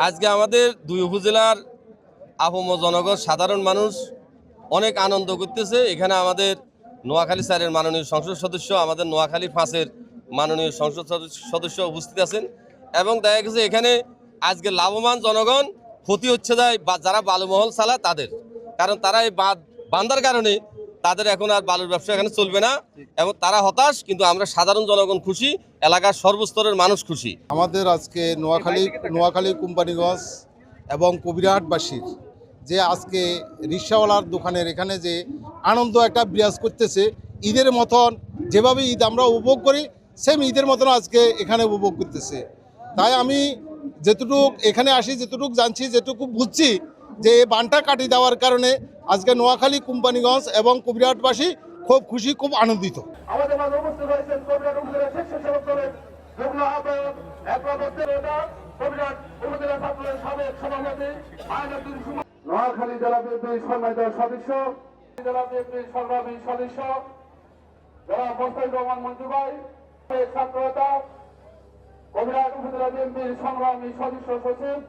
আজকে আমাদের দুই উপজেলার আপামর জনগণ সাধারণ মানুষ অনেক আনন্দ করতেছে। এখানে আমাদের নোয়াখালী স্যারের মাননীয় সংসদ সদস্য, আমাদের নোয়াখালী 5-এর মাননীয় সংসদ সদস্য উপস্থিত আছেন এবং দেখা গেছে এখানে আজকে লাভবান জনগণ, ক্ষতি হচ্ছে যারা বালুমহল চালা তাদের, কারণ তারা এই বান্ধার কারণে তাদের এখন আর বালুর ব্যবসা এখানে চলবে না এবং তারা হতাশ, কিন্তু আমরা সাধারণ জনগণ খুশি, এলাকার সর্বস্তরের মানুষ খুশি। আমাদের আজকে নোয়াখালী কোম্পানিগঞ্জ এবং কবিরহাটবাসীর যে আজকে রিক্সাওয়ালার দোকানের এখানে যে আনন্দ একটা বিরাজ করতেছে, ঈদের মতন যেভাবে ঈদ আমরা উপভোগ করি সেম ঈদের মতন আজকে এখানে উপভোগ করতেছে। তাই আমি যেটুক এখানে আসি, যেটুক জানছি, যেটুকু বুঝছি যে এই বানটা কাটিয়ে দেওয়ার কারণে আজকে নোয়াখালী কোম্পানিগঞ্জ এবং কবিরহাটবাসী খুব খুশি, খুব আনন্দিত। আমাদের মাঝে উপস্থিত হয়েছেন কবিরহাট উপজেলা স্বেচ্ছাসেবক দলের যুগ্ম আহ্বায়ক কবিরহাট উপজেলা ছাত্রের সাবেক সভাপতি নোয়াখালী জেলা বিএনপির সম্মানিত সদস্য, জেলা বিএনপির সংগ্রামী সদস্য যারা মোস্তাফিজুর রহমান মঞ্জু ভাই, ছাত্রতা কবিরহাট উপজেলা বিএনপির সংগ্রামী সদস্য সচিব